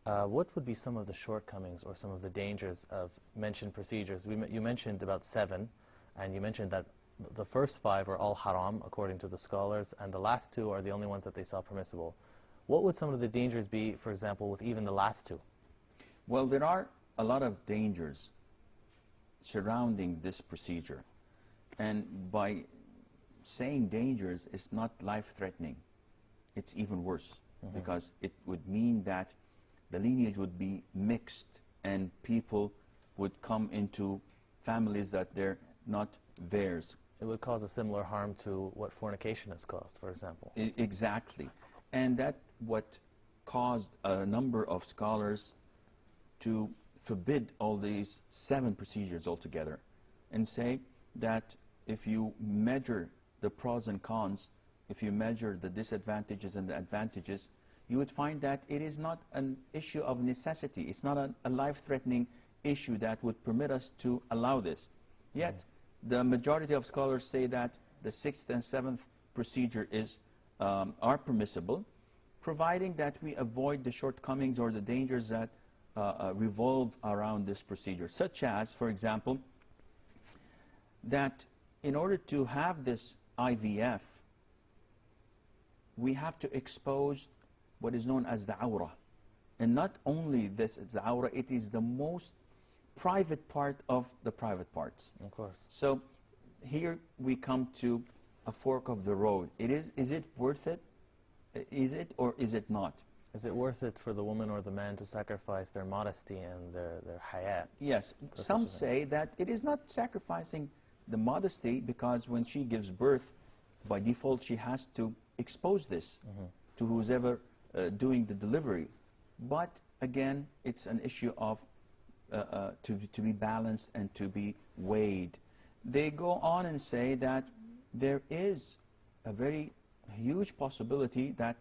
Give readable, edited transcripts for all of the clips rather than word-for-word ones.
What would be some of the shortcomings or some of the dangers of mentioned procedures? You mentioned about 7, and you mentioned that the first 5 are all haram, according to the scholars, and the last 2 are the only ones that they saw permissible. What would some of the dangers be, for example, with even the last 2? Well, there are a lot of dangers surrounding this procedure. And by saying dangers, it's not life-threatening. It's even worse, because it would mean that the lineage would be mixed and people would come into families that they're not theirs. It would cause a similar harm to what fornication has caused, for example. Exactly. And that what caused a number of scholars to forbid all these 7 procedures altogether and say that if you measure the pros and cons, if you measure the disadvantages and the advantages, you would find that it is not an issue of necessity. It's not a life-threatening issue that would permit us to allow this. Yet, the majority of scholars say that the 6th and 7th procedure are permissible, providing that we avoid the shortcomings or the dangers that revolve around this procedure, such as, for example, that in order to have this IVF, we have to expose what is known as the awrah. And not only this is the awrah, it is the most private part of the private parts. Of course. So here we come to a fork of the road. Is it worth it? Is it or is it not? Is it worth it for the woman or the man to sacrifice their modesty and their hayat? Yes. Some say that it is not sacrificing the modesty, because when she gives birth, by default she has to expose this to who's ever doing the delivery. But again, it's an issue of to be balanced and to be weighed. They go on and say that there is a very huge possibility that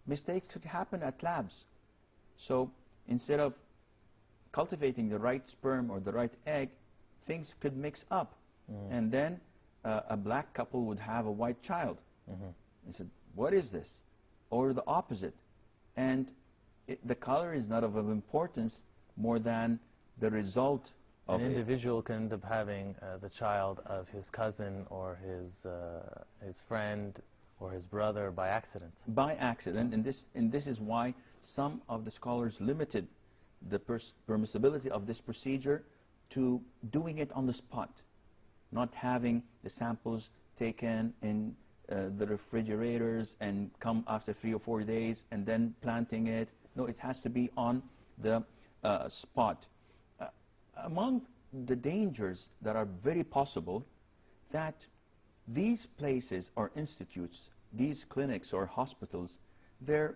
mistakes could happen at labs. So instead of cultivating the right sperm or the right egg, things could mix up. And then a black couple would have a white child. They said, what is this? Or the opposite. And the color is not of importance more than the result of An individual can end up having the child of his cousin or his friend or his brother by accident. By accident, and this is why some of the scholars limited the permissibility of this procedure to doing it on the spot, not having the samples taken in the refrigerators and come after 3 or 4 days and then planting it. No, it has to be on the spot. Among the dangers that are very possible, that these places or institutes, these clinics or hospitals, they're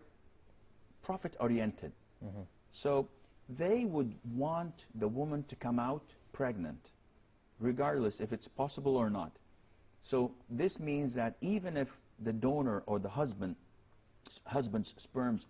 profit-oriented. So they would want the woman to come out pregnant, regardless if it's possible or not. So this means that even if the donor or the husband's sperms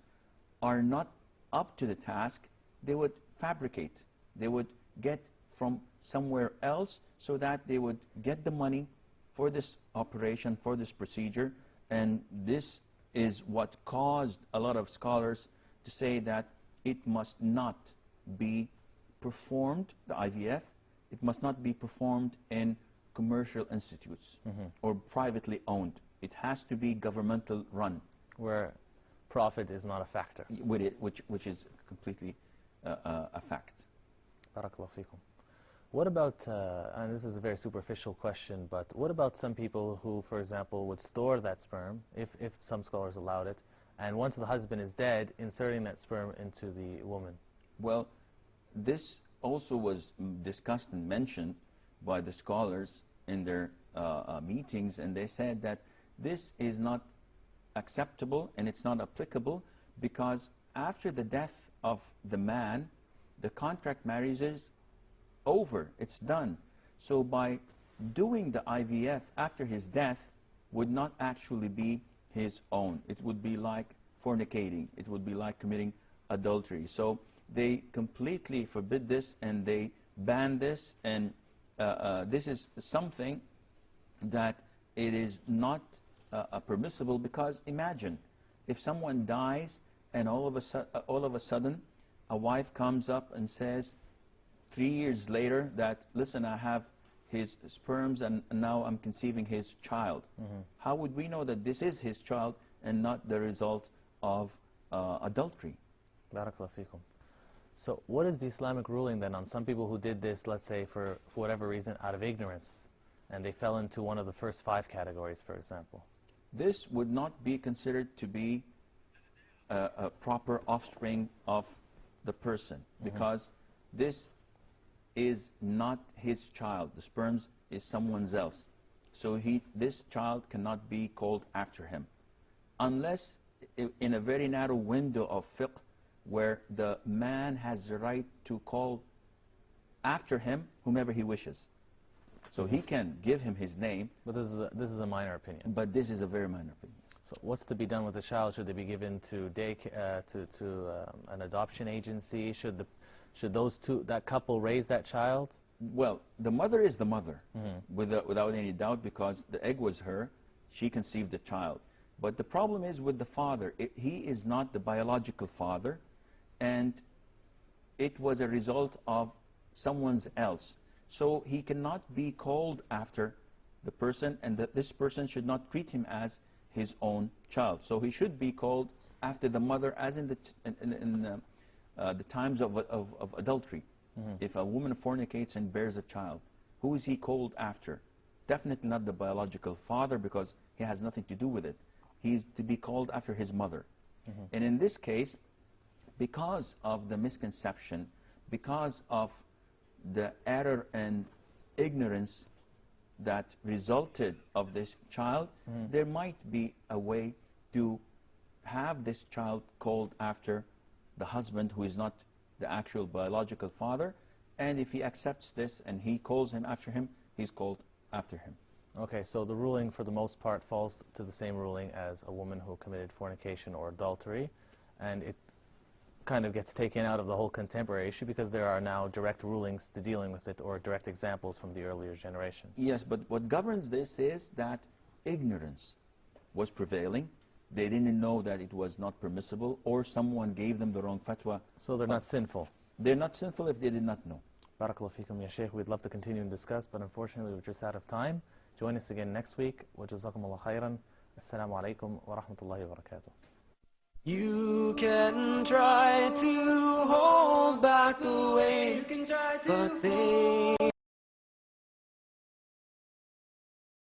are not up to the task, they would fabricate. They would get from somewhere else so that they would get the money for this operation, for this procedure. And this is what caused a lot of scholars to say that it must not be performed, the IVF, it must not be performed in commercial institutes or privately owned. It has to be governmental run, where profit is not a factor. With it, which is completely a fact. Barakallahu feekum. What about, and this is a very superficial question, but what about some people who, for example, would store that sperm, if some scholars allowed it, and once the husband is dead, inserting that sperm into the woman? Well, this also was discussed and mentioned by the scholars in their meetings, and they said that this is not acceptable and it's not applicable, because after the death of the man, the contract marriage is over, it's done. So by doing the IVF after his death would not actually be his own. It would be like fornicating. It would be like committing adultery. So they completely forbid this and they ban this, and this is something that it is not permissible, because imagine if someone dies and all of a sudden a wife comes up and says 3 years later that, listen, I have his sperms and now I'm conceiving his child. How would we know that this is his child and not the result of adultery? Barakallahu feekum. So what is the Islamic ruling then on some people who did this, let's say, for whatever reason, out of ignorance, and they fell into one of the first 5 categories, for example? This would not be considered to be a proper offspring of the person, because this is not his child. The sperms is someone else. So this child cannot be called after him, unless in a very narrow window of fiqh where the man has the right to call after him whomever he wishes. So he can give him his name. But this is a minor opinion. But this is a very minor opinion. So what's to be done with the child? Should they be given to an adoption agency? Should that couple raise that child? Well, the mother is the mother, without any doubt, because the egg was her. She conceived the child. But the problem is with the father. He is not the biological father, and it was a result of someone else. So he cannot be called after the person, and that this person should not treat him as his own child. So he should be called after the mother, as in the times of adultery. If a woman fornicates and bears a child, who is he called after? Definitely not the biological father, because he has nothing to do with it. He's to be called after his mother. And in this case, because of the misconception, because of the error and ignorance that resulted of this child, there might be a way to have this child called after the husband, who is not the actual biological father. And if he accepts this and he calls him after him, he's called after him. Okay, so the ruling for the most part falls to the same ruling as a woman who committed fornication or adultery, and it kind of gets taken out of the whole contemporary issue because there are now direct rulings to dealing with it, or direct examples from the earlier generations. Yes, but what governs this is that ignorance was prevailing. They didn't know that it was not permissible, or someone gave them the wrong fatwa. So they're not sinful? They're not sinful if they did not know. Barakallahu feekum, ya Shaykh. We'd love to continue and discuss, but unfortunately we're just out of time. Join us again next week. Wa jazakumullah khairan. Assalamu alaikum wa rahmatullahi wa barakatuh. You can try to hold back the waves, but they